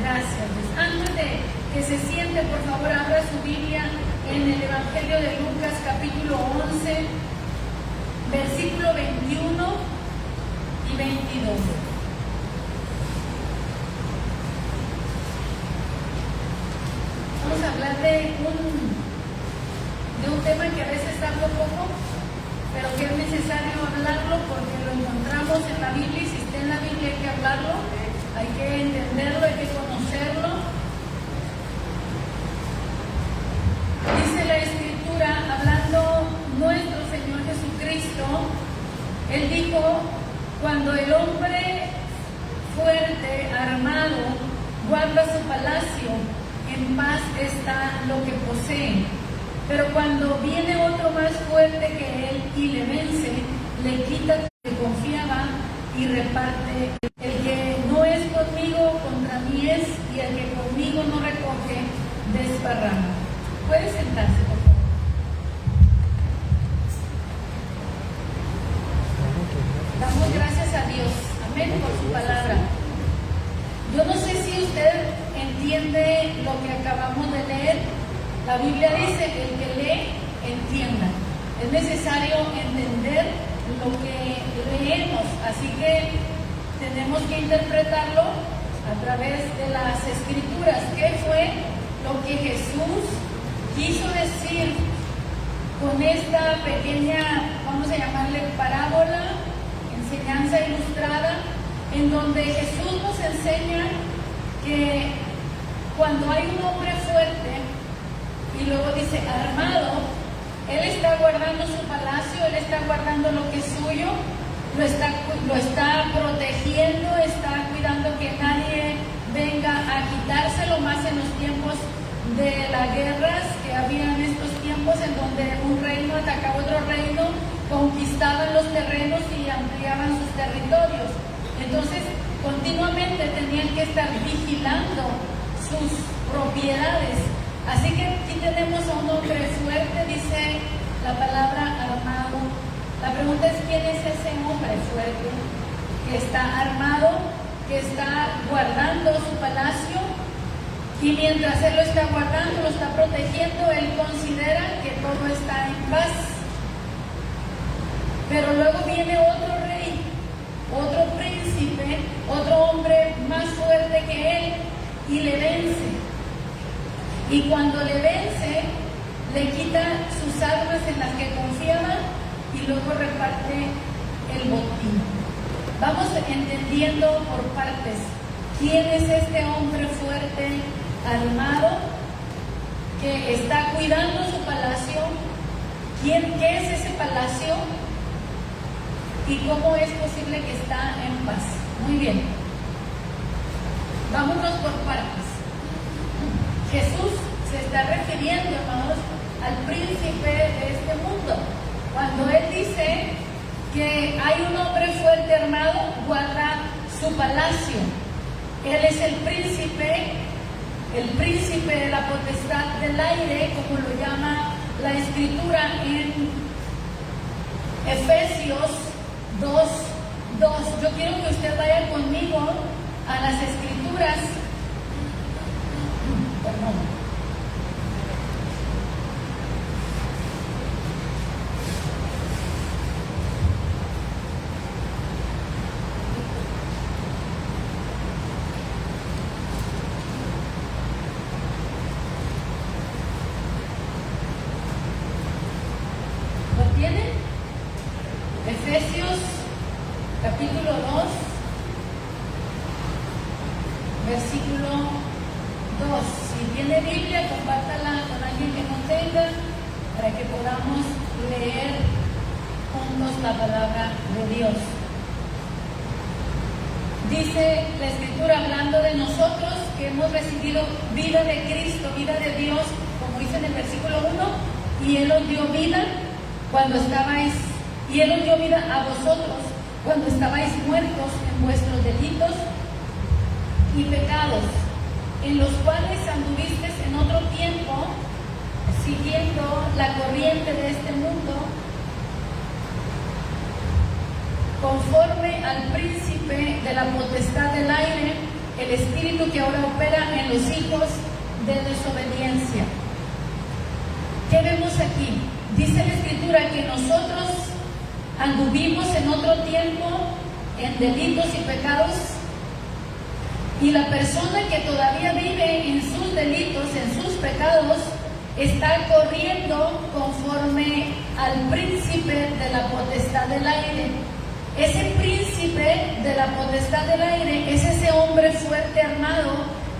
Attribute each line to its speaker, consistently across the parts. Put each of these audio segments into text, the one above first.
Speaker 1: Gracias, Dios. Antes de que se siente, por favor, abra su Biblia en el Evangelio de Lucas, capítulo 11, versículo 21 y 22. Vamos a hablar de un tema que a veces hablo poco, pero que es necesario hablarlo porque lo encontramos en la Biblia, y si está en la Biblia hay que hablarlo, hay que entenderlo, hay que conocerlo. Dice la Escritura, hablando nuestro Señor Jesucristo, Él dijo: cuando el hombre fuerte, armado, guarda su palacio, en paz está lo que posee. Pero cuando viene otro más fuerte que él y le vence, le quita lo que confiaba y reparte. El que no es conmigo, contra mí es, y el que conmigo no recoge, desparrama. Puede sentarse, por favor. Damos gracias a Dios, amén, por su palabra. Yo no sé si usted entiende lo que acabamos de leer. La Biblia dice que el que lee, entienda. Es necesario entender lo que leemos, así que tenemos que interpretarlo a través de las Escrituras. ¿Qué fue lo que Jesús quiso decir con esta pequeña, vamos a llamarle parábola, enseñanza ilustrada, en donde Jesús nos enseña que cuando hay un hombre fuerte, y luego dice armado, él está guardando su palacio, él está guardando lo que es suyo, lo está protegiendo, está cuidando que nadie venga a quitárselo, más en los tiempos de las guerras que había en estos tiempos, en donde un reino atacaba otro reino, conquistaban los terrenos y ampliaban sus territorios. Entonces, continuamente tenían que estar vigilando sus propiedades. Así que aquí tenemos a un hombre fuerte, dice la palabra armado. La pregunta es: ¿quién es ese hombre fuerte que está armado, que está guardando su palacio? Y mientras él lo está guardando, lo está protegiendo, él considera que todo está en paz. Pero luego viene otro rey, otro príncipe, otro hombre más fuerte que él, y le vence. Y cuando le vence, le quita sus armas en las que confiaba y luego reparte el botín. Vamos entendiendo por partes. ¿Quién es este hombre fuerte, armado, que está cuidando su palacio? ¿Qué es ese palacio? ¿Y cómo es posible que está en paz? Muy bien. Vámonos por partes. Jesús se está refiriendo, hermanos, al príncipe de este mundo. Cuando él dice que hay un hombre fuerte armado, guarda su palacio. Él es el príncipe de la potestad del aire, como lo llama la Escritura en Efesios 2:2. Yo quiero que usted vaya conmigo a las Escrituras. Perdón. ¿Lo tienen? Efesios capítulo 2, versículo 2. Si tiene Biblia, compártala con alguien que no tenga, para que podamos leer juntos la palabra de Dios. Dice la Escritura, hablando de nosotros que hemos recibido vida de Cristo, vida de Dios, como dice en el versículo 1, y Él os dio vida a vosotros cuando estabais muertos en vuestros delitos y pecados, en los cuales anduvisteis en otro tiempo, siguiendo la corriente de este mundo, conforme al príncipe de la potestad del aire, el espíritu que ahora opera en los hijos de desobediencia. ¿Qué vemos aquí? Dice la Escritura que nosotros anduvimos en otro tiempo en delitos y pecados, y la persona que todavía vive en sus delitos, en sus pecados, está corriendo conforme al príncipe de la potestad del aire. Ese príncipe de la potestad del aire es ese hombre fuerte armado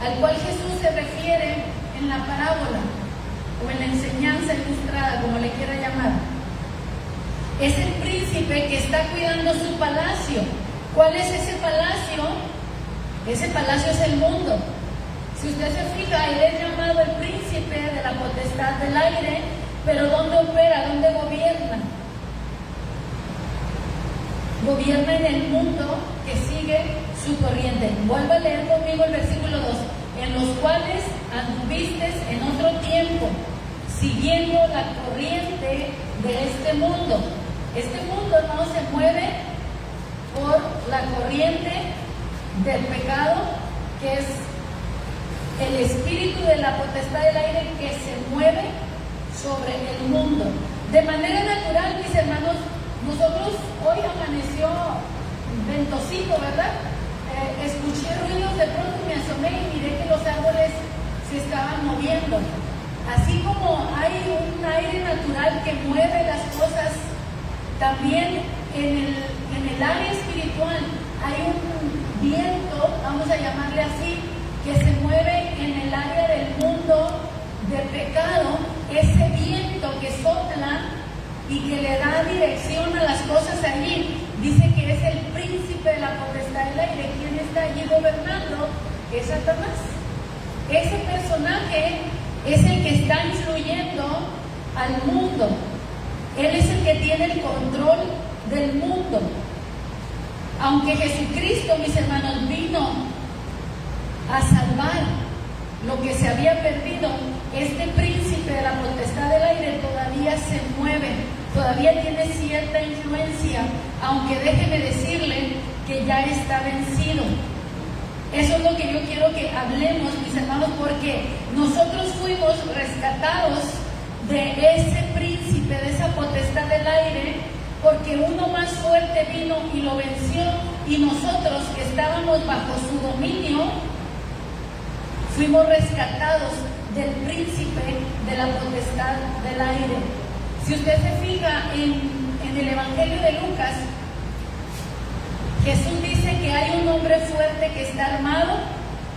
Speaker 1: al cual Jesús se refiere en la parábola o en la enseñanza ilustrada, como le quiera llamar. Es el príncipe que está cuidando su palacio. ¿Cuál es ese palacio? Ese palacio es el mundo. Si usted se fija, él es llamado el príncipe de la potestad del aire, pero ¿dónde opera? ¿Dónde gobierna? Gobierna en el mundo que sigue su corriente. Vuelva a leer conmigo el versículo 2. En los cuales anduviste en otro tiempo, siguiendo la corriente de este mundo. Este mundo no se mueve por la corriente del pecado, que es el espíritu de la potestad del aire que se mueve sobre el mundo. De manera natural, mis hermanos, nosotros hoy amaneció ventosito, ¿verdad? Escuché ruidos, de pronto me asomé y miré que los árboles se estaban moviendo. Así como hay un aire natural que mueve las cosas, también en el área espiritual hay un viento, vamos a llamarle así, que se mueve en el área del mundo de pecado. Ese viento que sopla y que le da dirección a las cosas allí, dice que es el príncipe de la potestad del aire. ¿Quién está allí gobernando? Es Satanás. Ese personaje es el que está influyendo al mundo. Él es el que tiene el control del mundo. Aunque Jesucristo, mis hermanos, vino a salvar lo que se había perdido, este príncipe de la potestad del aire todavía se mueve, todavía tiene cierta influencia, aunque déjeme decirle que ya está vencido. Eso es lo que yo quiero que hablemos, mis hermanos, porque nosotros fuimos rescatados de ese príncipe, de esa potestad del aire, porque uno más fuerte vino y lo venció, y nosotros que estábamos bajo su dominio, fuimos rescatados del príncipe de la potestad del aire. Si usted se fija en el Evangelio de Lucas, Jesús dice que hay un hombre fuerte que está armado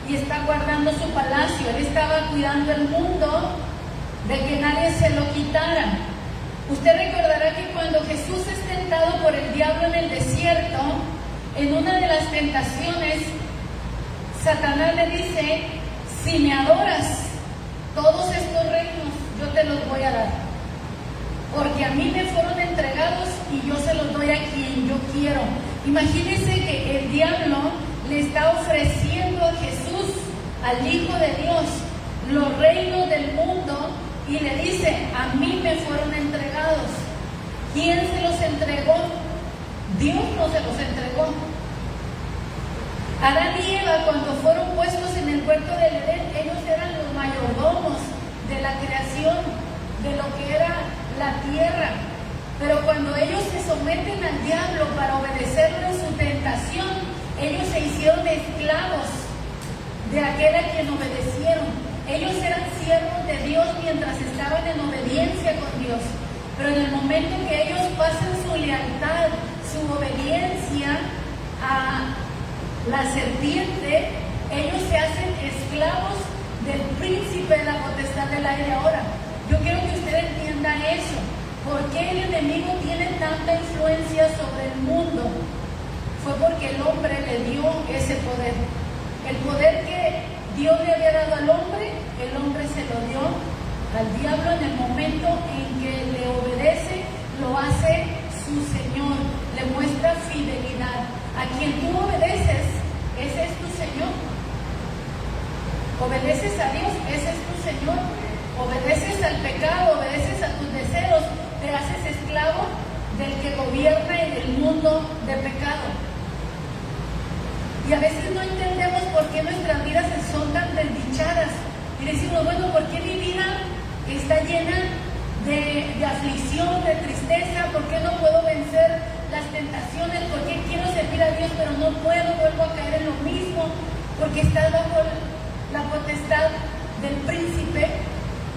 Speaker 1: y está guardando su palacio. Él estaba cuidando el mundo de que nadie se lo quitara. Usted recordará que cuando Jesús es tentado por el diablo en el desierto, en una de las tentaciones, Satanás le dice: si me adoras, todos estos reinos yo te los voy a dar, porque a mí me fueron entregados y yo se los doy a quien yo quiero. Imagínense que el diablo le está ofreciendo a Jesús, al Hijo de Dios, los reinos del mundo, y le dice: a mí me fueron entregados. ¿Quién se los entregó? Dios no se los entregó. Adán y Eva, cuando fueron puestos en el huerto del Edén, ellos eran los mayordomos de la creación, de lo que era la tierra. Pero cuando ellos se someten al diablo para obedecerle en su tentación, ellos se hicieron esclavos de aquel a quien obedecieron. Ellos eran siervos de Dios mientras estaban en obediencia con Dios. Pero en el momento que ellos pasan su lealtad, su obediencia a la serpiente, ellos se hacen esclavos del príncipe de la potestad del aire. Ahora, yo quiero que usted entienda eso. ¿Por qué el enemigo tiene tanta influencia sobre el mundo? Fue porque el hombre le dio ese poder. El poder que Dios le había dado al hombre, el hombre se lo dio al diablo en el momento en que le obedece, lo hace su Señor, le muestra fidelidad. A quien tú obedeces, ese es tu Señor. Obedeces a Dios, ese es tu Señor. Obedeces al pecado, obedeces a tus deseos, te haces esclavo del que gobierna en el mundo de pecado. Y a veces no entendemos por qué nuestras vidas son tan desdichadas. Y decimos, bueno, ¿por qué mi vida está llena de aflicción, de tristeza? ¿Por qué no puedo vencer las tentaciones? ¿Por qué quiero servir a Dios pero no puedo? Vuelvo a caer en lo mismo. Porque estás bajo la potestad del príncipe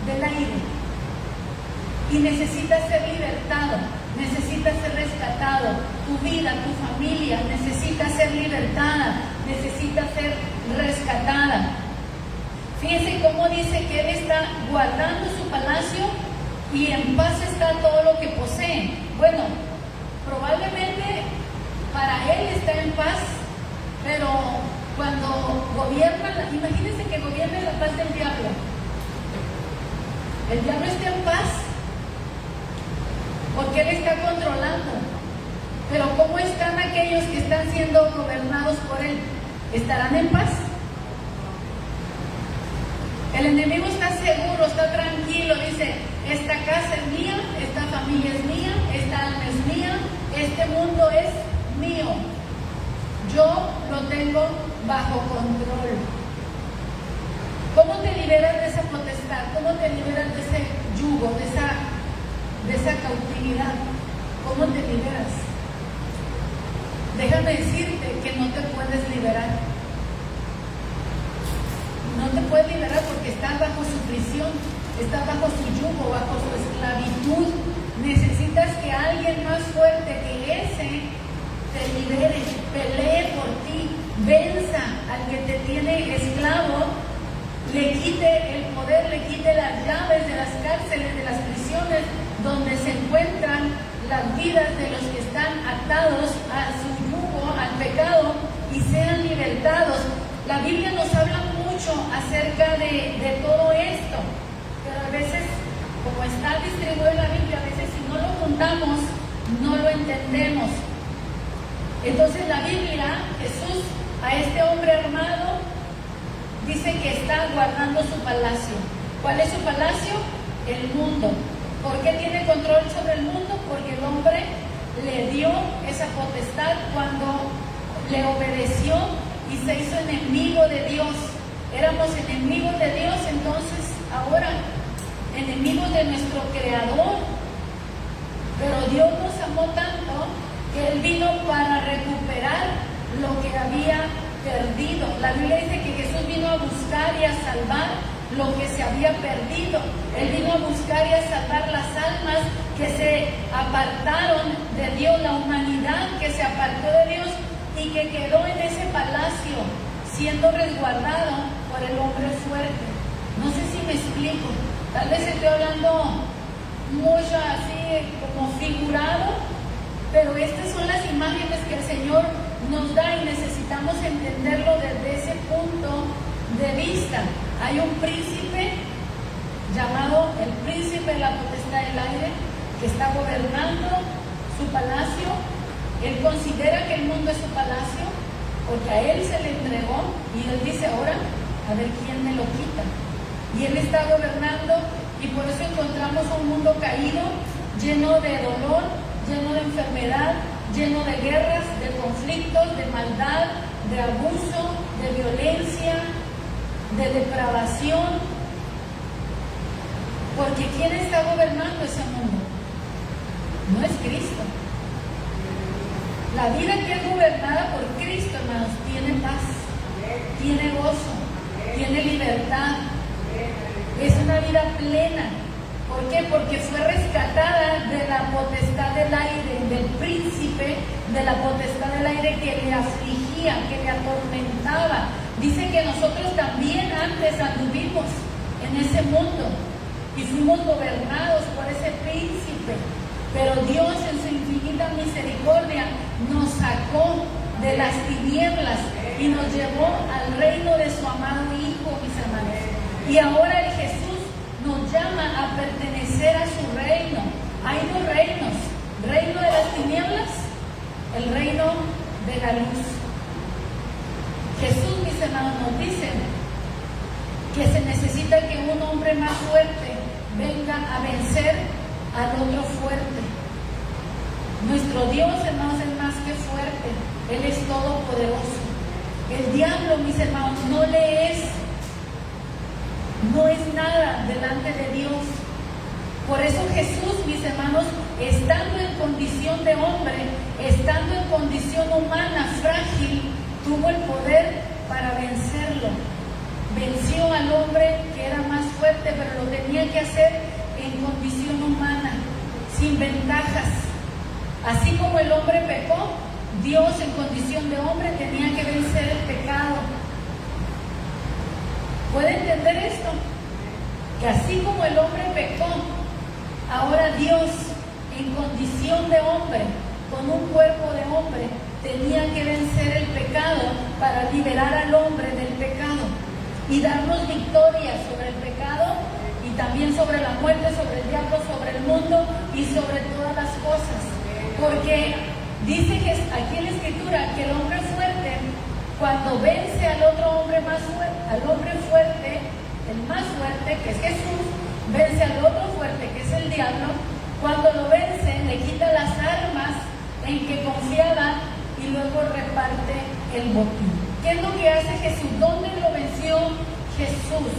Speaker 1: del aire. Y necesitas ser libertado, necesitas ser rescatado. Tu vida, tu familia necesita ser libertada, necesita ser rescatada. Fíjense cómo dice que Él está guardando su palacio y en paz está todo lo que posee. Bueno, probablemente para Él está en paz, pero cuando gobierna, imagínense que gobierne la paz del diablo. El diablo está en paz porque Él está controlando. Pero ¿cómo están aquellos que están siendo gobernados por Él? ¿Estarán en paz? El enemigo está seguro, está tranquilo, dice, esta casa es mía, esta familia es mía, esta alma es mía, este mundo es mío. Yo lo tengo bajo control. ¿Cómo te liberas de esa potestad? ¿Cómo te liberas de ese yugo, de esa cautividad? ¿Cómo te liberas? Déjame decirte que no te puedes liberar. No te puedes liberar porque estás bajo su prisión, estás bajo su yugo, bajo su esclavitud. Necesitas que alguien más fuerte que ese te libere, pelee por ti, venza al que te tiene esclavo, le quite el poder, le quite las llaves de las cárceles, de las prisiones donde se encuentran las vidas de los que están atados a su yugo, al pecado, y sean libertados. La Biblia nos habla mucho acerca de todo esto, pero a veces, como está distribuido en la Biblia, a veces si no lo juntamos, no lo entendemos. Entonces la Biblia, Jesús, a este hombre armado, dice que está guardando su palacio. ¿Cuál es su palacio? El mundo. ¿Por qué tiene control sobre el mundo? Porque el hombre le dio esa potestad cuando le obedeció y se hizo enemigo de Dios. Éramos enemigos de Dios, entonces ahora enemigos de nuestro Creador. Pero Dios nos amó tanto que Él vino para recuperar lo que había perdido. La Biblia dice que Jesús vino a buscar y a salvar lo que se había perdido. Él vino a buscar y a salvar las almas que se apartaron de Dios, la humanidad que se apartó de Dios y que quedó en ese palacio siendo resguardado por el hombre fuerte. No sé si me explico, tal vez estoy hablando mucho así como figurado, pero estas son las imágenes que el Señor nos da y necesitamos entenderlo desde ese punto de vista. Hay un príncipe llamado el príncipe de la potestad del aire que está gobernando su palacio. Él considera que el mundo es su palacio porque a él se le entregó y él dice ahora a ver quién me lo quita. Y él está gobernando y por eso encontramos un mundo caído, lleno de dolor, lleno de enfermedad, lleno de guerras, de conflictos, de maldad, de abuso, de violencia, de depravación. Porque ¿quién está gobernando ese mundo? No es Cristo. La vida que es gobernada por Cristo, hermanos, tiene paz, tiene gozo, tiene libertad. Es una vida plena. ¿Por qué? Porque fue rescatada de la potestad del aire, del príncipe de la potestad del aire que le afligía, que le atormentaba. Dice que nosotros también antes anduvimos en ese mundo y fuimos gobernados por ese príncipe. Pero Dios en su infinita misericordia nos sacó de las tinieblas y nos llevó al reino de su amado Hijo, mis hermanos. Y ahora el Jesús nos llama a pertenecer a su reino. Hay dos reinos: reino de las tinieblas, el reino de la luz. Jesús, mis hermanos, nos dice que se necesita que un hombre más fuerte venga a vencer al otro fuerte. Nuestro Dios, hermanos, es más que fuerte. Él es todopoderoso. El diablo, mis hermanos, no es nada delante de Dios. Por eso Jesús, mis hermanos, estando en condición de hombre, estando en condición humana, frágil, tuvo el poder para vencerlo. Venció al hombre que era más fuerte, pero lo tenía que hacer en condición humana, sin ventajas. Así como el hombre pecó, Dios en condición de hombre tenía que vencer el pecado. ¿Puede entender esto? Que así como el hombre pecó, ahora Dios en condición de hombre, con un cuerpo de hombre, tenía que vencer el pecado para liberar al hombre del pecado y darnos victoria sobre el pecado y también sobre la muerte, sobre el diablo, sobre el mundo y sobre todas las cosas. Porque dice que aquí en la Escritura que el hombre fuerte, cuando vence al otro hombre más fuerte, al hombre fuerte, el más fuerte, que es Jesús, vence al otro fuerte, que es el diablo. Cuando lo vence, le quita las armas en que confiaba y luego reparte el botín. ¿Qué es lo que hace Jesús? ¿Dónde lo venció Jesús?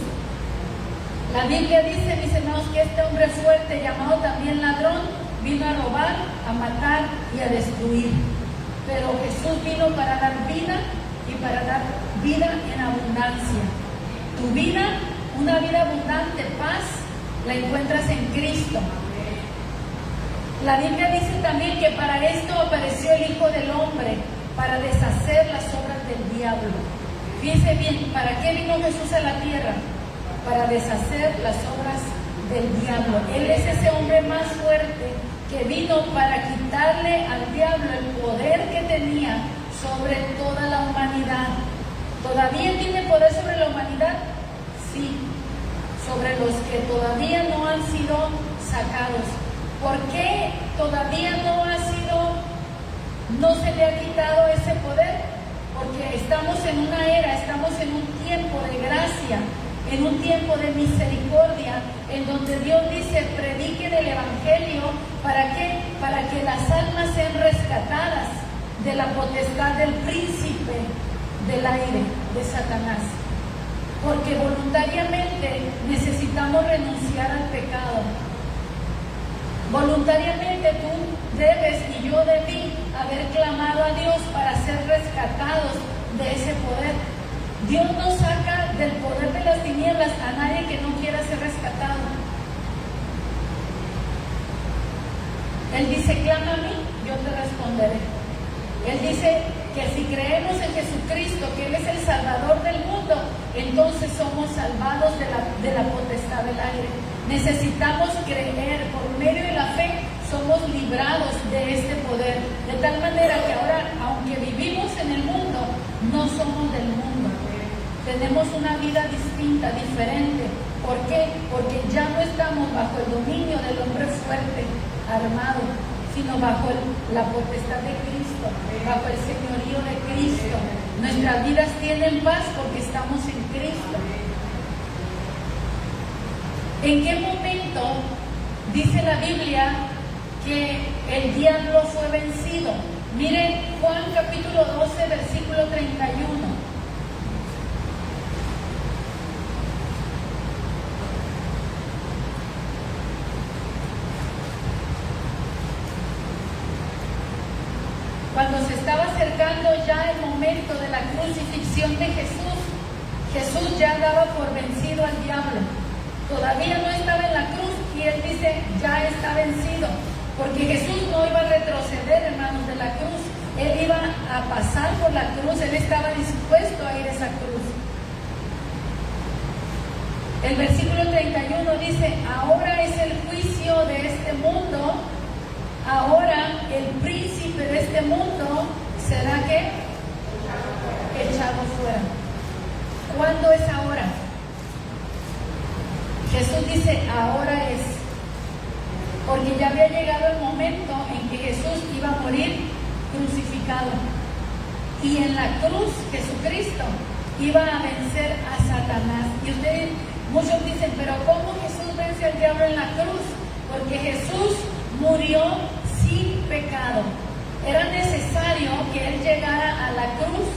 Speaker 1: La Biblia dice, mis hermanos, que este hombre fuerte, llamado también ladrón, vino a robar, a matar y a destruir. Pero Jesús vino para dar vida y para dar vida en abundancia. Tu vida, una vida abundante, paz, la encuentras en Cristo. La Biblia dice también que para esto apareció el Hijo del Hombre, para deshacer las obras del diablo. Fíjense bien, ¿para qué vino Jesús a la tierra? Para deshacer las obras del diablo. Él es ese hombre más fuerte que vino para quitarle al diablo el poder que tenía sobre toda la humanidad. ¿Todavía tiene poder sobre la humanidad? Sí, sobre los que todavía no han sido sacados. ¿Por qué todavía no se le ha quitado ese poder? Porque estamos en una era, estamos en un tiempo de gracia, en un tiempo de misericordia, en donde Dios dice, prediquen el Evangelio. ¿Para qué? Para que las almas sean rescatadas de la potestad del príncipe del aire, de Satanás. Porque voluntariamente necesitamos renunciar al pecado. Voluntariamente tú debes y yo debí haber clamado a Dios para ser rescatados de ese poder. Dios no saca del poder de las tinieblas a nadie que no quiera ser rescatado. Él dice, clama a mí, yo te responderé. Él dice que si creemos en Jesucristo, que Él es el Salvador del mundo, entonces somos salvados de la potestad del aire. Necesitamos creer, por medio de la fe, somos librados de este poder. De tal manera que ahora, aunque vivimos en el mundo, no somos del mundo. Tenemos una vida distinta, diferente. ¿Por qué? Porque ya no estamos bajo el dominio del hombre fuerte, armado, sino bajo la potestad de Cristo, bajo el señorío de Cristo. Nuestras vidas tienen paz porque estamos en Cristo. ¿En qué momento dice la Biblia que el diablo fue vencido? Miren Juan capítulo 12, versículo 31. Cuando se estaba acercando ya el momento de la crucifixión de Jesús, Jesús ya daba por vencido al diablo. Todavía no estaba en la cruz y Él dice, ya está vencido. Porque Jesús no iba a retroceder, hermanos, de la cruz. Él iba a pasar por la cruz, Él estaba dispuesto a ir a esa cruz. El versículo 31 dice, ahora es el juicio de este mundo. Ahora el príncipe de este mundo será ¿qué? Echado fuera. ¿Cuándo es ahora? Jesús dice, ahora es. Porque ya había llegado el momento en que Jesús iba a morir crucificado. Y en la cruz Jesucristo iba a vencer a Satanás. Y ustedes, muchos dicen, pero ¿cómo Jesús vence al diablo en la cruz? Porque Jesús murió sin pecado. Era necesario que Él llegara a la cruz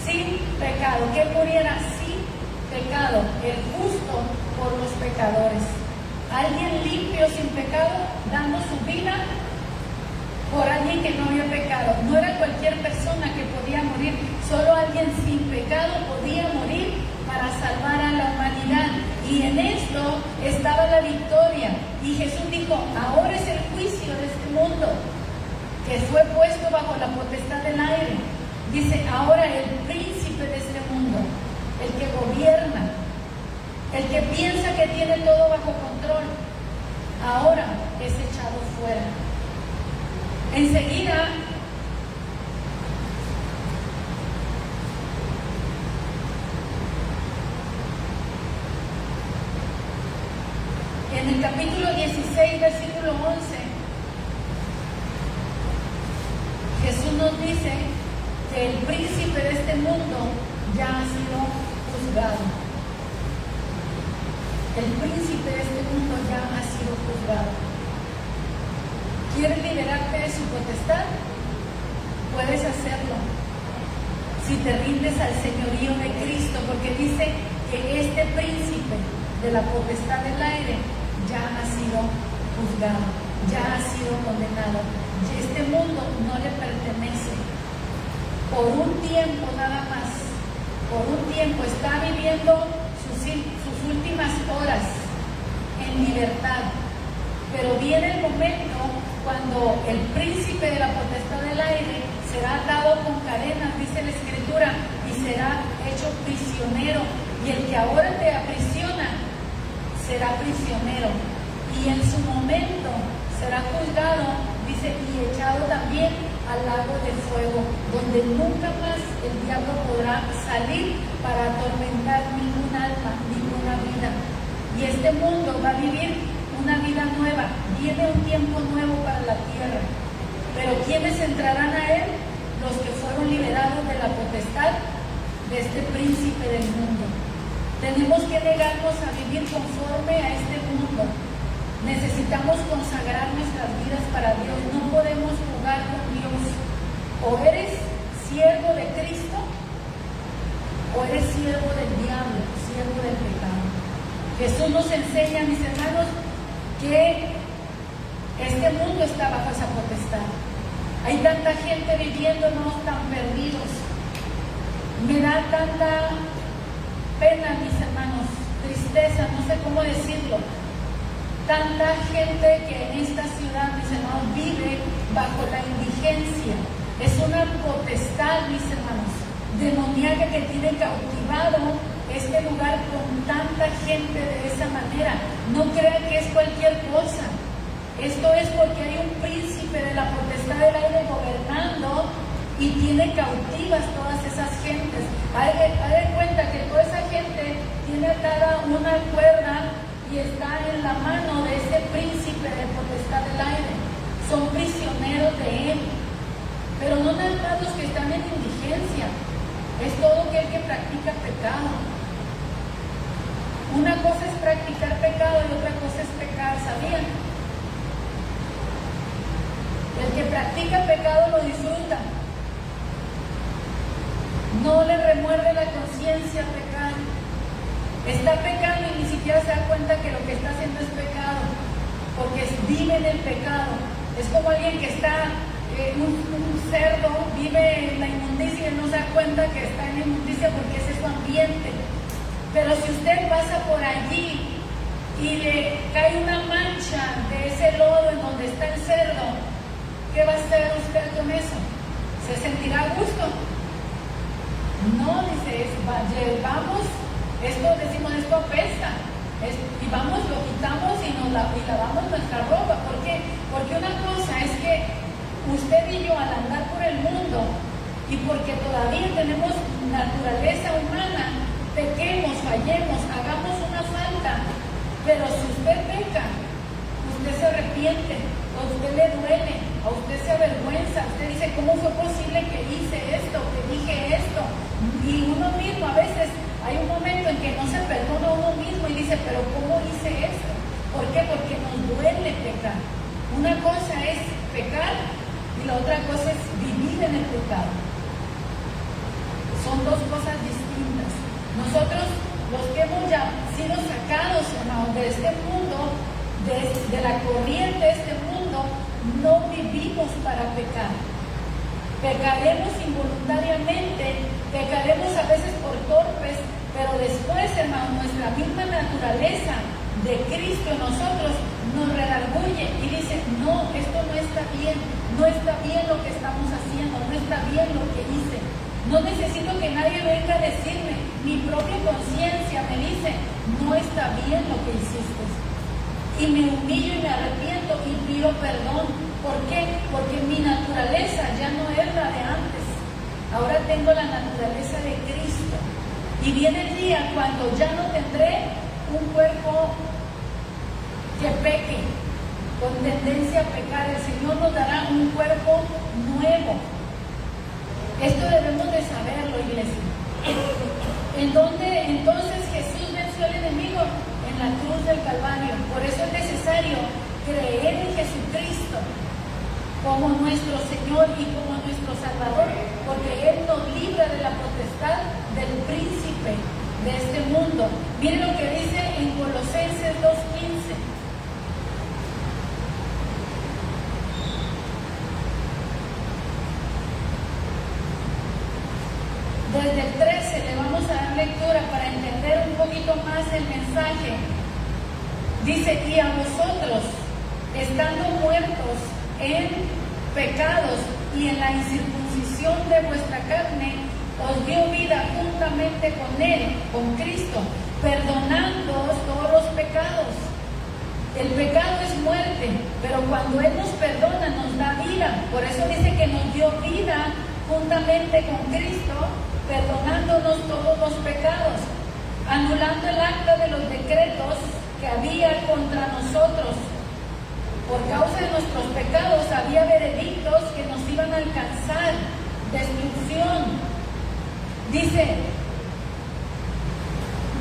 Speaker 1: sin pecado, que muriera sin pecado, el justo por los pecadores. Alguien limpio, sin pecado, dando su vida por alguien que no había pecado. No era cualquier persona que podía morir, solo alguien sin pecado podía morir para salvar a la humanidad. Y en esto estaba la victoria. Y Jesús dijo, ahora es el juicio de este mundo, que fue puesto bajo la potestad del aire. Dice, ahora el príncipe de este mundo, el que gobierna, el que piensa que tiene todo bajo control, ahora es echado fuera. Enseguida, en el capítulo 16, versículo 11, Jesús nos dice que el príncipe de este mundo ya ha sido juzgado. El príncipe de este mundo ya ha sido juzgado. ¿Quieres liberarte de su potestad? Puedes hacerlo si te rindes al señorío de Cristo, porque dice que este príncipe de la potestad del aire ya ha sido juzgado, ya ha sido condenado. Este mundo no le pertenece. Por un tiempo nada más, por un tiempo está viviendo sus últimas horas en libertad, pero viene el momento cuando el príncipe de la potestad del aire será atado con cadenas, dice la Escritura, y será hecho prisionero, y el que ahora te aprisiona será prisionero, y en su momento será juzgado, dice, y echado también al lago de fuego, donde nunca más el diablo podrá salir para atormentar ningún alma, ninguna vida. Y este mundo va a vivir una vida nueva, viene un tiempo nuevo para la tierra. Pero ¿quiénes entrarán a él? Los que fueron liberados de la potestad de este príncipe del mundo. Tenemos que negarnos a vivir conforme a este mundo. Necesitamos consagrar nuestras vidas para Dios. No podemos jugar con Dios. O eres siervo de Cristo, o eres siervo del diablo, siervo del pecado. Jesús nos enseña, mis hermanos, que este mundo está bajo esa potestad. Hay tanta gente viviéndonos tan perdidos. Me da tanta pena, mis hermanos, tristeza, no sé cómo decirlo. Tanta gente que en esta ciudad, mis hermanos, vive bajo la indigencia. Es una potestad, mis hermanos, demoníaca que tiene cautivado este lugar con tanta gente de esa manera. No crean que es cualquier cosa. Esto es porque hay un príncipe de la potestad del aire gobernando y tiene cautivas todas esas gentes. Haz de cuenta que toda esa gente tiene atada una cuerda y está en la mano de ese príncipe de potestad del aire. Son prisioneros de él. Pero no nada más los que están en indigencia, es todo aquel que practica pecado. Una cosa es practicar pecado y otra cosa es pecar, ¿sabían? El que practica pecado lo disfruta. No le remuerde la conciencia pecar. Está pecando y ni siquiera se da cuenta que lo que está haciendo es pecado, porque vive en el pecado. Es como alguien que está, un cerdo vive en la inmundicia y no se da cuenta que está en la inmundicia porque ese es su ambiente. Pero si usted pasa por allí y le cae una mancha de ese lodo en donde está el cerdo, ¿qué va a hacer usted con eso? ¿Se sentirá a gusto? No, dice, vamos, esto decimos, esto apesta, y vamos, lo quitamos y lavamos nuestra ropa. ¿Por qué? Porque una cosa es que usted y yo, al andar por el mundo, y porque todavía tenemos naturaleza humana, pequemos, fallemos, hagamos una falta, pero si usted peca, usted se arrepiente, a usted le duele, a usted se avergüenza, usted dice, ¿cómo fue posible que hice esto, que dije esto? Y uno mismo a veces hay un momento en que no se perdona a uno mismo y dice, pero ¿cómo hice esto? ¿Por qué? Porque nos duele pecar. Una cosa es pecar y la otra cosa es vivir en el pecado. Son dos cosas distintas. Nosotros, los que hemos ya sido sacados, hermanos, de este mundo, de la corriente de este mundo, no vivimos para pecar. Pecaremos involuntariamente, pecaremos a veces por torpes, pero después, hermano, nuestra misma naturaleza de Cristo en nosotros nos redarguye y dice, no, esto no está bien lo que estamos haciendo, no está bien lo que hice. No necesito que nadie venga a decirme, mi propia conciencia me dice, no está bien lo que hiciste. Y me humillo y me arrepiento y pido perdón. ¿Por qué? Porque mi naturaleza ya no es la de antes. Ahora tengo la naturaleza de Cristo. Y viene el día cuando ya no tendré un cuerpo que peque, con tendencia a pecar. El Señor nos dará un cuerpo nuevo. Esto debemos de saberlo, iglesia. ¿En dónde entonces Jesús venció al enemigo? En la cruz del Calvario. Por eso es necesario creer en Jesucristo como nuestro Señor y como nuestro Salvador, porque Él nos libra de la potestad del príncipe de este mundo. Miren lo que dice en Colosenses 2:15. Desde el 13 le vamos a dar lectura para entender un poquito más el mensaje. Dice, y a vosotros, estando muertos en pecados y en la incircuncisión de vuestra carne, os dio vida juntamente con Él, con Cristo, perdonándoos todos los pecados. El pecado es muerte, pero cuando Él nos perdona, nos da vida. Por eso dice que nos dio vida juntamente con Cristo, perdonándonos todos los pecados, anulando el acta de los decretos que había contra nosotros. Por causa de nuestros pecados había veredictos que nos iban a alcanzar, destrucción. Dice,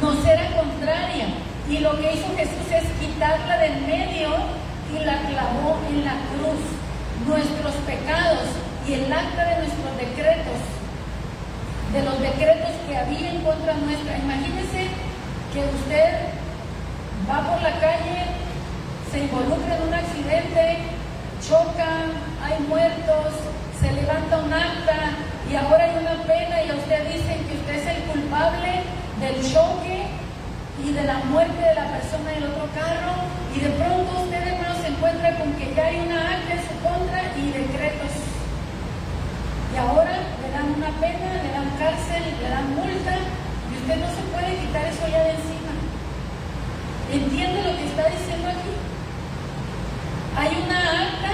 Speaker 1: nos era contraria, y lo que hizo Jesús es quitarla del medio y la clavó en la cruz. Nuestros pecados y el acta de nuestros decretos, de los decretos que había en contra nuestra. Imagínense que usted va por la calle, se involucra en un accidente, choca, hay muertos, se levanta un acta y ahora hay una pena y a usted dicen que usted es el culpable del choque y de la muerte de la persona del otro carro, y de pronto usted, hermano, se encuentra con que ya hay una acta en su contra y decretos. Y ahora le dan una pena, le dan cárcel, le dan multa, y usted no se puede quitar eso ya de encima. ¿Entiende lo que está diciendo aquí? Hay una acta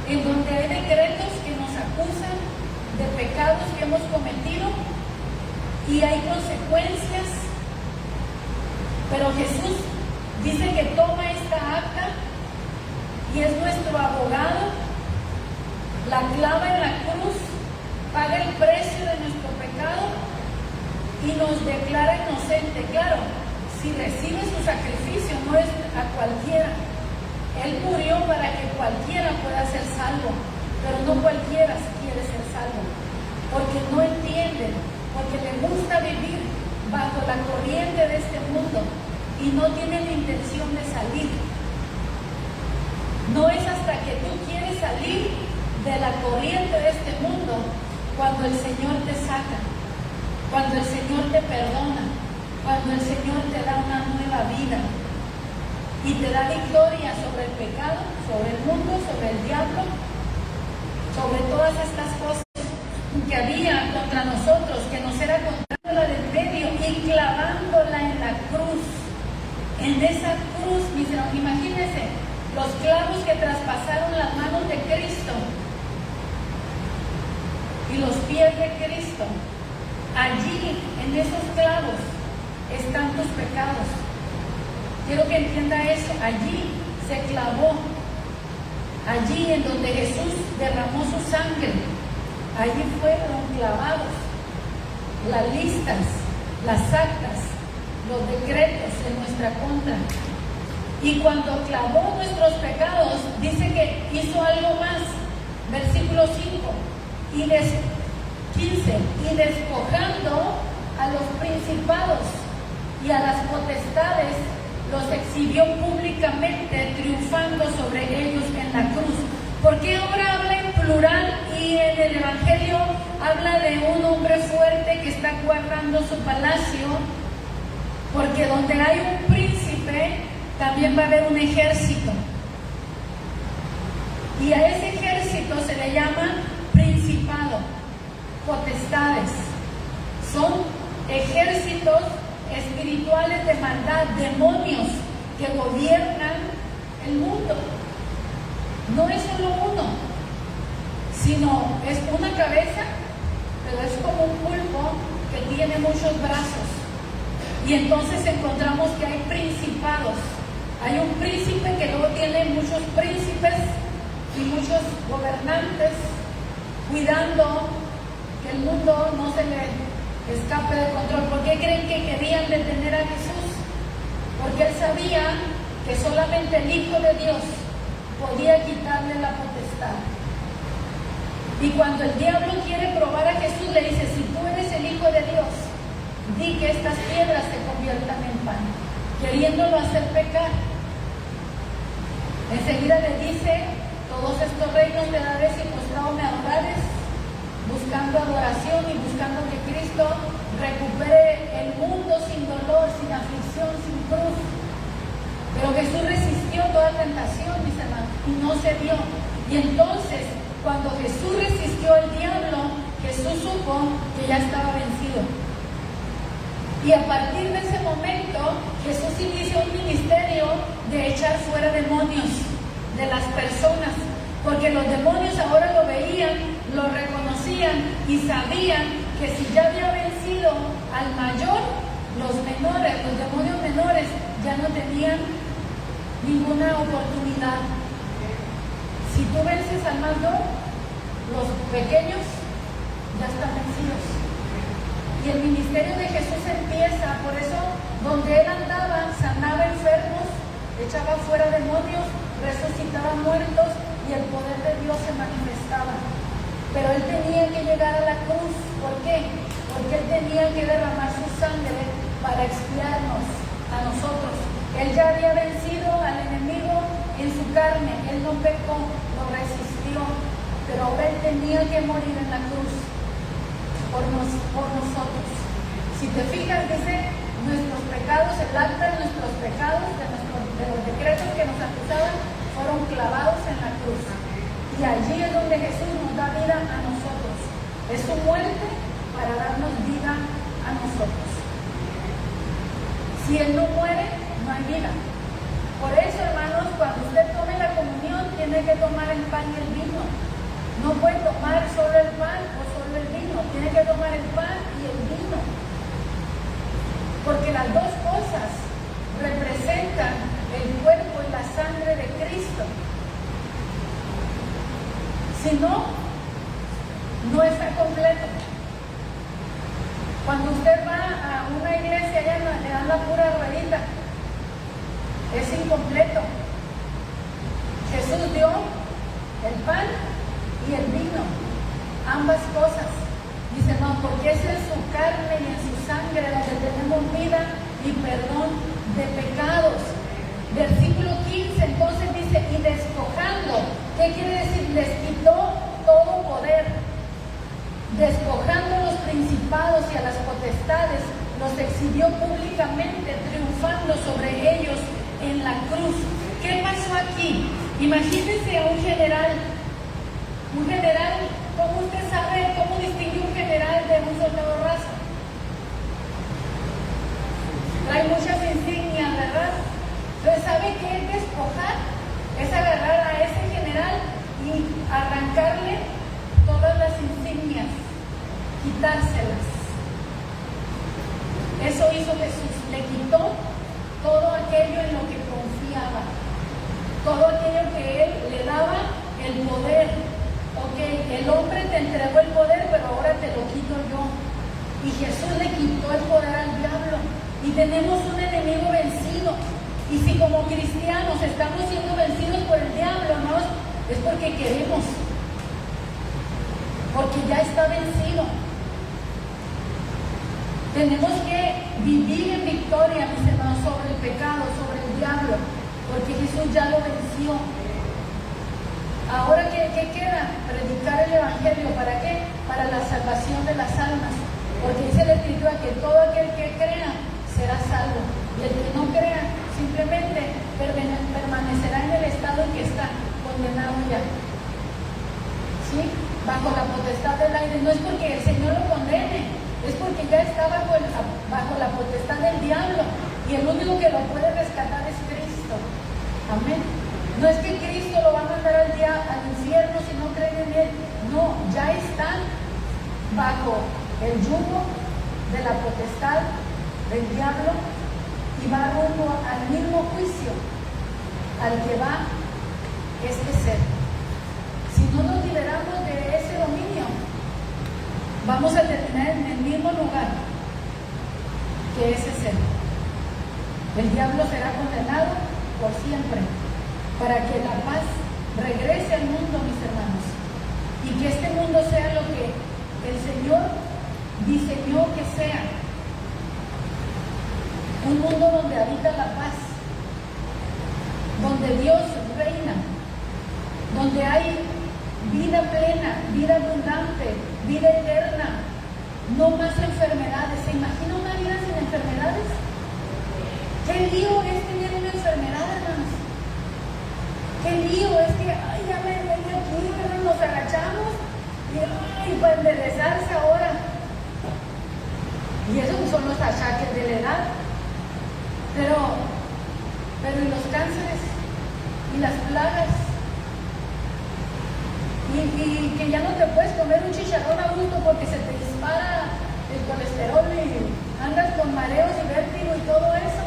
Speaker 1: en donde hay decretos que nos acusan de pecados que hemos cometido y hay consecuencias. Pero Jesús dice que toma esta acta y es nuestro abogado, la clava en la cruz, paga el precio de nuestro pecado y nos declara inocente. Claro, si recibe su sacrificio, no es a cualquiera. Él murió para que cualquiera pueda ser salvo, pero no cualquiera quiere ser salvo, porque no entienden, porque le gusta vivir bajo la corriente de este mundo y no tienen la intención de salir. No es hasta que tú quieres salir de la corriente de este mundo cuando el Señor te saca, cuando el Señor te perdona, cuando el Señor te da una nueva vida y te da victoria sobre el pecado, sobre el mundo, sobre el diablo, sobre todas estas cosas que había contra nosotros, que nos era contándola del medio y clavándola en la cruz. En esa cruz, mis hermanos, imagínense los clavos que traspasaron las manos de Cristo y los pies de Cristo. Allí, en esos clavos, están tus pecados. Quiero que entienda eso. Allí se clavó, allí en donde Jesús derramó su sangre, allí fueron clavados las listas, las actas, los decretos en nuestra contra. Y cuando clavó nuestros pecados, dice que hizo algo más. Versículo 5 y 15, y despojando a los principados y a las potestades los exhibió públicamente, triunfando sobre ellos en la cruz. ¿Por qué ahora habla en plural y en el Evangelio habla de un hombre fuerte que está guardando su palacio? Porque donde hay un príncipe, también va a haber un ejército. Y a ese ejército se le llama principado, potestades. Son ejércitos espirituales de maldad, demonios que gobiernan el mundo. No es solo uno, sino es una cabeza, pero es como un pulpo que tiene muchos brazos. Y entonces encontramos que hay principados. Hay un príncipe que luego tiene muchos príncipes y muchos gobernantes cuidando que el mundo no se le escape de control. ¿Por qué creen que querían detener a Jesús? Porque él sabía que solamente el Hijo de Dios podía quitarle la potestad. Y cuando el diablo quiere probar a Jesús, le dice: si tú eres el Hijo de Dios, di que estas piedras se conviertan en pan, queriéndolo hacer pecar. Enseguida le dice: todos estos reinos te daré si postrado me adorares, buscando adoración y buscando que Cristo recupere el mundo sin dolor, sin aflicción, sin cruz. Pero Jesús resistió toda tentación, mis hermanos, y no se dio. Y entonces, cuando Jesús resistió al diablo, Jesús supo que ya estaba vencido. Y a partir de ese momento, Jesús inició un ministerio de echar fuera demonios de las personas, porque los demonios ahora lo veían, lo reconocían y sabían que si ya había vencido al mayor, los menores, los demonios menores, ya no tenían ninguna oportunidad. Si tú vences al mayor, los pequeños ya están vencidos. Y el ministerio de Jesús empieza, por eso donde él andaba, sanaba enfermos, echaba fuera demonios, resucitaba muertos y el poder de Dios se manifestaba. Pero él tenía que llegar a la cruz. ¿Por qué? Porque él tenía que derramar su sangre para expiarnos a nosotros. Él ya había vencido al enemigo en su carne, él no pecó, lo resistió, pero ahora él tenía que morir en la cruz por nosotros. Si te fijas, dice: nuestros pecados, el acta de nuestros pecados, de los decretos que nos acusaban, fueron clavados en la cruz. Y allí es donde Jesús nos da vida a nosotros. Es su muerte para darnos vida a nosotros. Si Él no muere, no hay vida. Por eso, hermanos, cuando usted tome la comunión, tiene que tomar el pan y el vino. No puede tomar solo el pan o solo el vino. Tiene que tomar el pan y el vino. Porque las dos cosas representan el cuerpo y la sangre de Cristo. Si no, no está completo. Cuando usted va a una iglesia, allá le dan la pura ruedita, es incompleto. Jesús dio el pan y el vino, ambas cosas. Dice: no, porque es en su carne y en su sangre donde tenemos vida y perdón de pecados. Versículo 15, entonces dice: y despojando. ¿Qué quiere decir? Les quitó todo poder. Despojando a los principados y a las potestades, los exhibió públicamente, triunfando sobre ellos en la cruz. ¿Qué pasó aquí? Imagínense a un general. Un general, ¿cómo usted sabe cómo distingue un general de un soldado raso? Trae muchas insignias, ¿verdad? Entonces, ¿sabe qué es despojar? Es agarrar a ese general y arrancarle todas las insignias, quitárselas. Eso hizo Jesús, le quitó todo aquello en lo que confiaba, todo aquello que Él le daba el poder. Ok, el hombre te entregó el poder, pero ahora te lo quito yo. Y Jesús le quitó el poder al diablo. Y tenemos un enemigo vencido. Y si como cristianos estamos siendo vencidos por el diablo, ¿no? Es porque queremos. Porque ya está vencido. Tenemos que vivir en victoria, mis hermanos, sobre el pecado, sobre el diablo, porque Jesús ya lo venció. Ahora, ¿qué queda? Predicar el Evangelio. ¿Para qué? Para la salvación de las almas. Porque dice la Escritura que todo aquel que crea será salvo. Y el que no crea simplemente permanecerá en el estado en que está, condenado ya. ¿Sí? Bajo la potestad del aire. No es porque el Señor lo condene, es porque ya está bajo la potestad del diablo. Y el único que lo puede rescatar es Cristo. Amén. No es que Cristo lo va a mandar al infierno si no creen en Él. No, ya están bajo el yugo de la potestad del diablo y va rumbo al mismo juicio al que va este ser. Si no nos liberamos de ese dominio, vamos a terminar en el mismo lugar que ese ser. El diablo será condenado por siempre, para que la paz regrese al mundo, mis hermanos, y que este mundo sea lo que el Señor diseñó que sea, un mundo donde habita la paz, donde Dios reina, donde hay vida plena, vida abundante, vida eterna, no más enfermedades. ¿Se imagina una vida sin enfermedades? ¿Qué lío es tener una enfermedad, hermanos? ¿Qué lío es que, ay, ya me vengo aquí, pero nos agachamos y, ay, para enderezarse ahora? Y esos son los achaques de la edad. Pero y los cánceres y las plagas y que ya no te puedes comer un chicharrón a gusto porque se te dispara el colesterol y andas con mareos y vértigo y todo eso.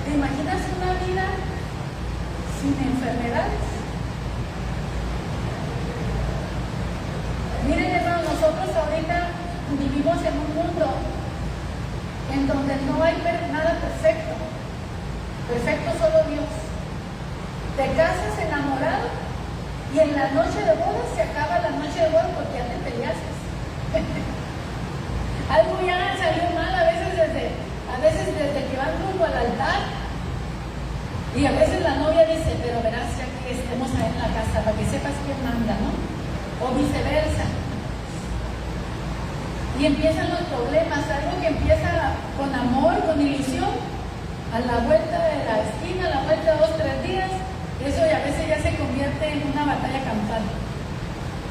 Speaker 1: ¿Te imaginas una vida sin enfermedades? Miren, hermanos, nosotros ahorita vivimos en un mundo en donde no hay nada perfecto. Perfecto solo Dios. Te casas enamorado y en la noche de bodas se acaba la noche de bodas porque ya te peleaste. Algo ya salió mal a veces desde que van rumbo al altar. Y a veces la novia dice, pero verás ya que estemos ahí en la casa para que sepas quién manda, ¿no? O viceversa. Y empiezan los problemas, algo que empieza con amor, con ilusión, a la vuelta de la esquina, a la vuelta de 2 o 3 días, eso a veces ya se convierte en una batalla campal.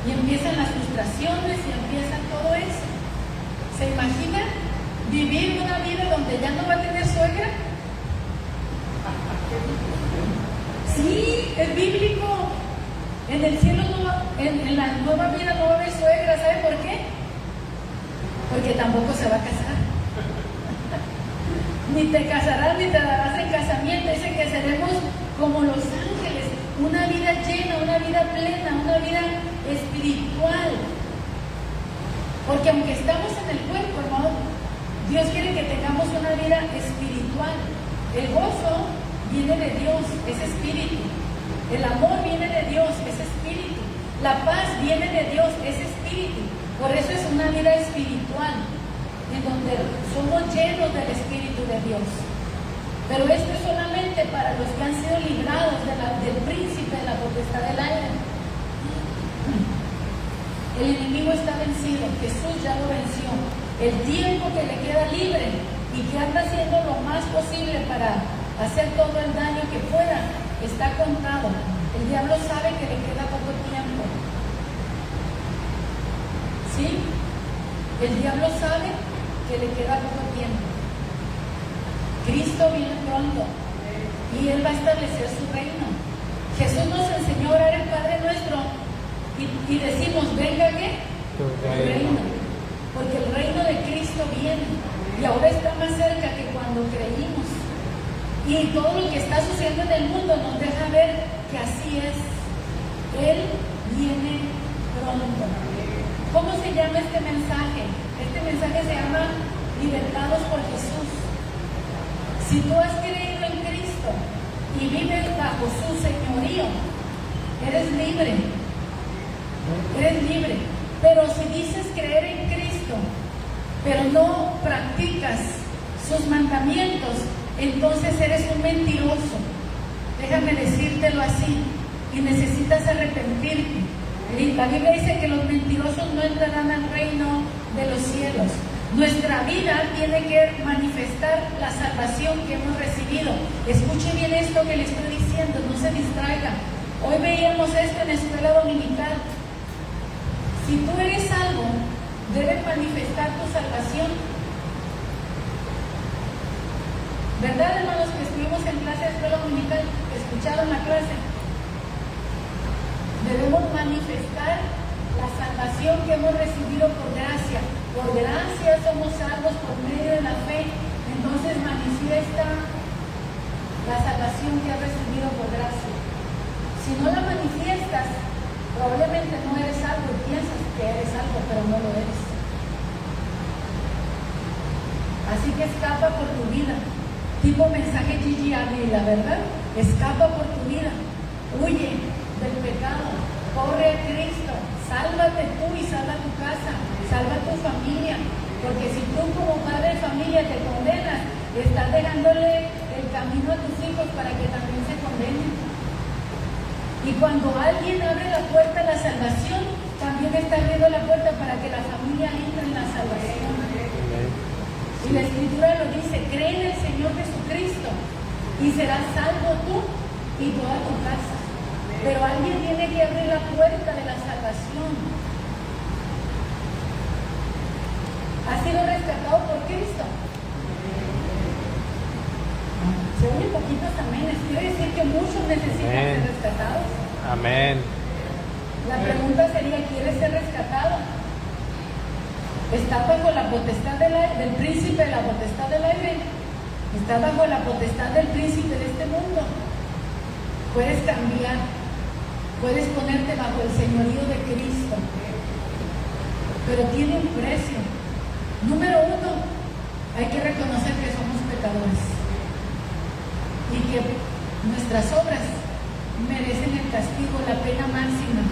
Speaker 1: Y empiezan las frustraciones y empieza todo eso. ¿Se imagina vivir una vida donde ya no va a tener suegra? Sí, es bíblico. En el cielo en la nueva vida no va a haber suegra. ¿Sabe por qué? Porque tampoco se va a casar. Ni te casarás ni te darás en casamiento. Dice que seremos como los ángeles, una vida llena, una vida plena, una vida espiritual. Porque aunque estamos en el cuerpo, hermano, Dios quiere que tengamos una vida espiritual. El gozo viene de Dios, es espíritu. El amor viene de Dios, es espíritu. La paz viene de Dios, es espíritu. Por eso es una vida espiritual, en donde somos llenos del Espíritu de Dios. Pero esto es solamente para los que han sido librados del príncipe de la potestad del aire. El enemigo está vencido, Jesús ya lo venció. El tiempo que le queda libre y que anda haciendo lo más posible para hacer todo el daño que pueda, está contado. El diablo sabe que le queda poco tiempo. ¿Sí? El diablo sabe que le queda poco tiempo. Cristo viene pronto y Él va a establecer su reino. Jesús nos enseñó a orar el Padre Nuestro y decimos, venga ¿qué? Tu reino. Porque el reino de Cristo viene y ahora está más cerca que cuando creímos. Y todo lo que está sucediendo en el mundo nos deja ver que así es. Él viene pronto. ¿Cómo se llama este mensaje? Este mensaje se llama Libertados por Jesús. Si tú has creído en Cristo y vives bajo su señorío, eres libre. Eres libre. Pero si dices creer en Cristo pero no practicas sus mandamientos, entonces eres un mentiroso. Déjame decírtelo así, y necesitas arrepentirte. La Biblia dice que los mentirosos no entrarán al reino de los cielos. Nuestra vida tiene que manifestar la salvación que hemos recibido. Escuche bien esto que le estoy diciendo, no se distraiga. Hoy veíamos esto en la escuela dominical. Si tú eres salvo, debes manifestar tu salvación. ¿Verdad, hermanos, que estuvimos en clase de escuela dominical? ¿Escucharon la clase? Debemos manifestar la salvación que hemos recibido por gracia. Por gracia somos salvos por medio de la fe. Entonces manifiesta la salvación que has recibido por gracia. Si no la manifiestas, probablemente no eres salvo y piensas que eres salvo, pero no lo eres. Así que escapa por tu vida. Tipo mensaje Gigi Ávila, ¿verdad? Escapa por tu vida. Huye del pecado. Corre a Cristo. Sálvate tú y salva tu casa. Salva tu familia. Porque si tú como padre de familia te condenas, estás dejándole el camino a tus hijos para que también se condenen. Y cuando alguien abre la puerta a la salvación, también está abriendo la puerta para que la familia entre en la salvación. Y la Escritura lo dice, cree en el Señor Jesucristo y serás salvo tú y toda tu casa. Pero alguien tiene que abrir la puerta de la salvación. ¿Has sido rescatado por Cristo? Se oye poquitos amenes. Quiere decir que muchos necesitan ser rescatados.
Speaker 2: Amén.
Speaker 1: La pregunta sería, ¿quieres ser rescatado? ¿Estás bajo la potestad del príncipe de la potestad del aire? ¿Estás bajo la potestad del príncipe de este mundo? Puedes cambiar. Puedes ponerte bajo el señorío de Cristo. Pero tiene un precio. Número uno, hay que reconocer que somos pecadores. Y que nuestras obras merecen el castigo, la pena máxima,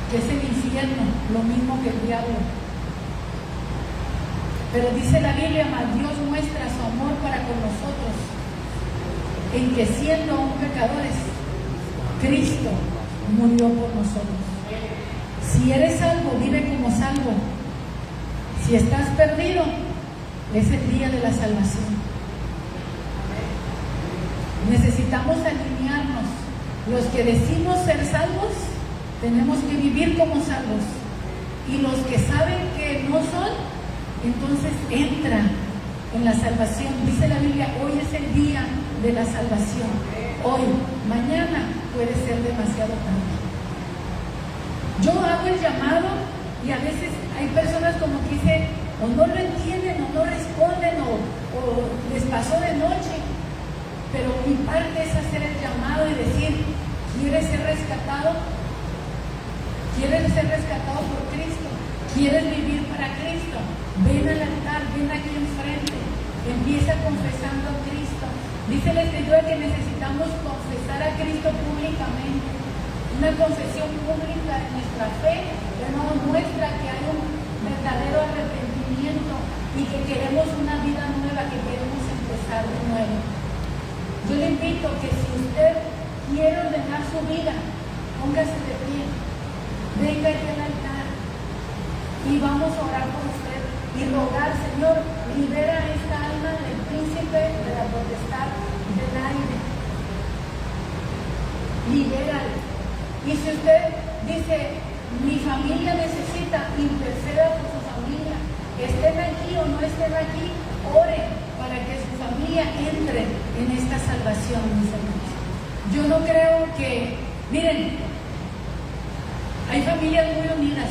Speaker 1: que es el infierno, lo mismo que el diablo. Pero dice la Biblia, mas Dios muestra su amor para con nosotros, en que siendo aún pecadores, Cristo murió por nosotros. Si eres salvo, vive como salvo. Si estás perdido, es el día de la salvación. Necesitamos alinearnos. Los que decimos ser salvos, tenemos que vivir como salvos. Y los que saben que no son, entonces entran en la salvación. Dice la Biblia, hoy es el día de la salvación. Hoy, mañana puede ser demasiado tarde. Yo hago el llamado y a veces hay personas como que dicen, o no lo entienden, o no responden, o les pasó de noche. Pero mi parte es hacer el llamado y decir, ¿quieres ser rescatado? ¿Quieres ser rescatado por Cristo? ¿Quieres vivir para Cristo? Ven al altar, ven aquí enfrente. Empieza confesando a Cristo. Dice la Escritura que necesitamos confesar a Cristo públicamente. Una confesión pública de nuestra fe que nos muestra que hay un verdadero arrepentimiento y que queremos una vida nueva, que queremos empezar de nuevo. Yo le invito que si usted quiere ordenar su vida, póngase de pie, venga aquí al altar y vamos a orar por usted y rogar, Señor, libera esta alma del príncipe de la potestad del aire. Libérale. Y si usted dice, mi familia necesita, interceda por su familia, estén aquí o no estén aquí, ore para que su familia entre en esta salvación, mis hermanos. Yo no creo que, miren, hay familias muy unidas,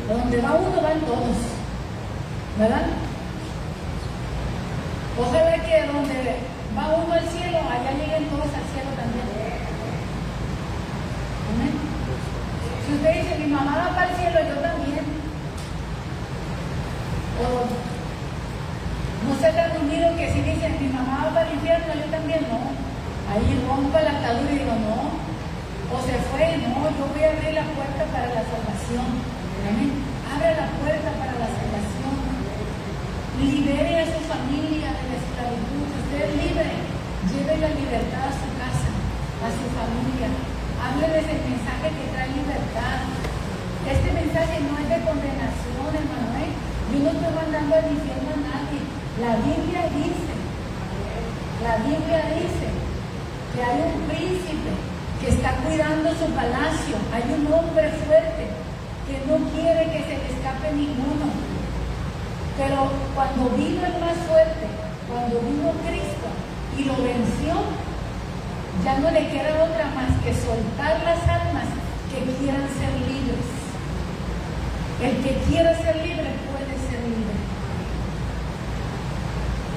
Speaker 1: donde va uno van todos, ¿verdad? Ojalá que donde va uno al cielo, allá lleguen todos al cielo también. Amén. Si usted dice, mi mamá va para el cielo, yo también. O no se tan unido que si dicen, mi mamá va para el infierno, yo también, no. Ahí rompa la atadura y digo, no. O se fue, no, yo voy a abrir la puerta para la salvación. Amén. Abre la puerta para la salvación. libere a su familia de la esclavitud. Usted es libre, lleve la libertad a su casa, a su familia. Hábleles el mensaje que trae libertad. Este mensaje no es de condenación, hermano. Yo no estoy mandando al infierno a nadie. La Biblia dice que hay un príncipe que está cuidando su palacio. Hay un hombre fuerte que no quiere que se le escape ninguno. Pero cuando vino el más fuerte, cuando vino Cristo y lo venció, ya no le queda otra más que soltar las almas que quieran ser libres. El que quiera ser libre puede ser libre.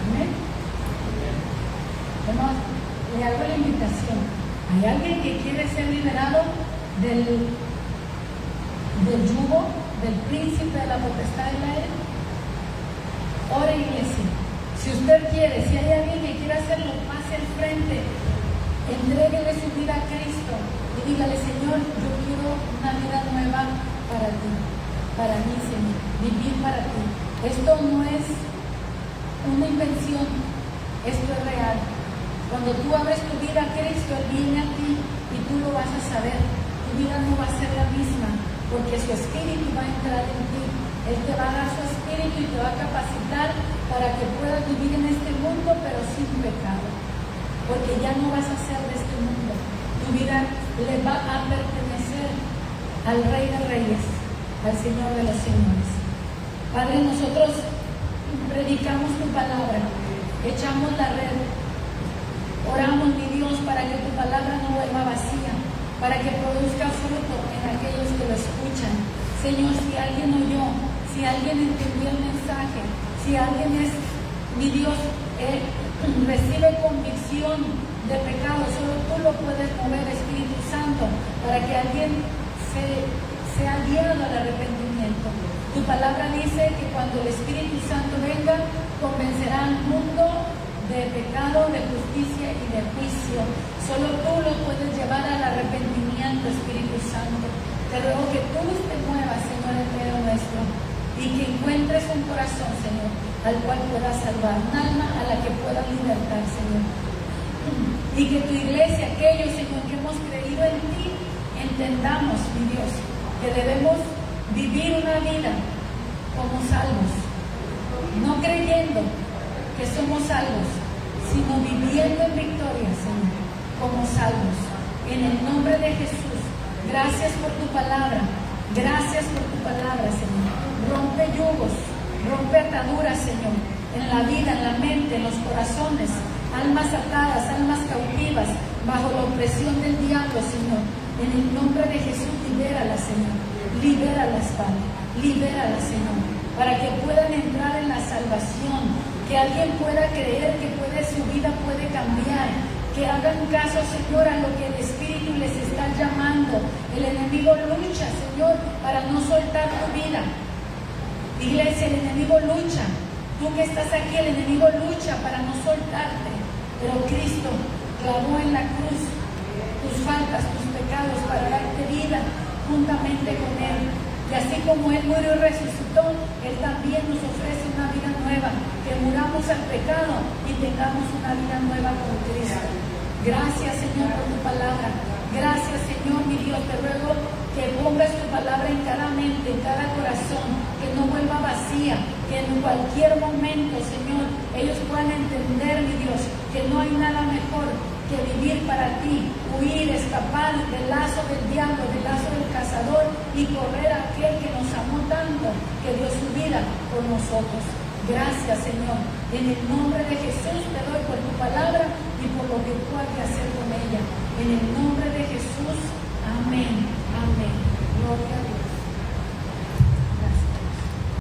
Speaker 1: Amén. Bueno, le hago la invitación. ¿Hay alguien que quiere ser liberado del yugo, del príncipe de la potestad del aire? Ore, iglesia. Si usted quiere, si hay alguien que quiera hacerlo, pase al frente. Entréguele su vida a Cristo y dígale: Señor, yo quiero una vida nueva para ti, para mí, Señor, vivir para ti. Esto no es una invención, esto es real. Cuando tú abres tu vida a Cristo, Él viene a ti y tú lo vas a saber. Tu vida no va a ser la misma, porque su espíritu va a entrar en ti. Él te va a dar su espíritu y te va a capacitar para que puedas vivir en este mundo, pero sin pecado. Porque ya no vas a ser de este mundo. Tu vida le va a pertenecer al Rey de Reyes, al Señor de los Señores. Padre, nosotros predicamos tu palabra, echamos la red, oramos, mi Dios, para que tu palabra no vuelva vacía, para que produzca fruto en aquellos que lo escuchan. Señor, si alguien oyó, si alguien entendió el mensaje, si alguien es, mi Dios, recibe convicción de pecado, solo tú lo puedes mover, Espíritu Santo, para que alguien sea guiado al arrepentimiento. Tu palabra dice que cuando el Espíritu Santo venga, convencerá al mundo de pecado, de justicia y de juicio. Solo tú lo puedes llevar al arrepentimiento, Espíritu Santo. Te ruego que tú te muevas, Señor, en medio nuestro, y que encuentres un corazón, Señor, al cual puedas salvar, un alma a la que puedas libertar, Señor. Y que tu iglesia, aquellos, Señor, que hemos creído en ti, entendamos, mi Dios, que debemos vivir una vida como salvos, no creyendo que somos salvos, sino viviendo en victoria, Señor, como salvos. En el nombre de Jesús, gracias por tu palabra, Señor. Rompe yugos, rompe ataduras, Señor, en la vida, en la mente, en los corazones, almas atadas, almas cautivas, bajo la opresión del diablo, Señor. En el nombre de Jesús, libéralas, Señor. Libéralas, Padre. Libéralas, Señor, para que puedan entrar en la salvación, que alguien pueda creer que su vida puede cambiar, que hagan caso, Señor, a lo que el Espíritu les está llamando. El enemigo lucha, Señor, para no soltar tu vida. Iglesia, el enemigo lucha. Tú que estás aquí, el enemigo lucha para no soltarte. Pero Cristo clavó en la cruz tus faltas, tus pecados, para darte vida juntamente con Él. Y así como Él murió y resucitó, Él también nos ofrece una vida nueva, que muramos al pecado y tengamos una vida nueva con Cristo. Gracias, Señor, por tu palabra. Gracias, Señor, mi Dios, te ruego que pongas tu palabra en cada mente, en cada corazón, que no vuelva vacía, que en cualquier momento, Señor, ellos puedan entender, mi Dios, que no hay nada mejor que vivir para ti, huir, escapar del lazo del diablo, del lazo del cazador, y correr a aquel que nos amó tanto, que dio su vida por nosotros. Gracias, Señor. En el nombre de Jesús te doy por tu palabra y por lo que tú has de hacer con ella. En el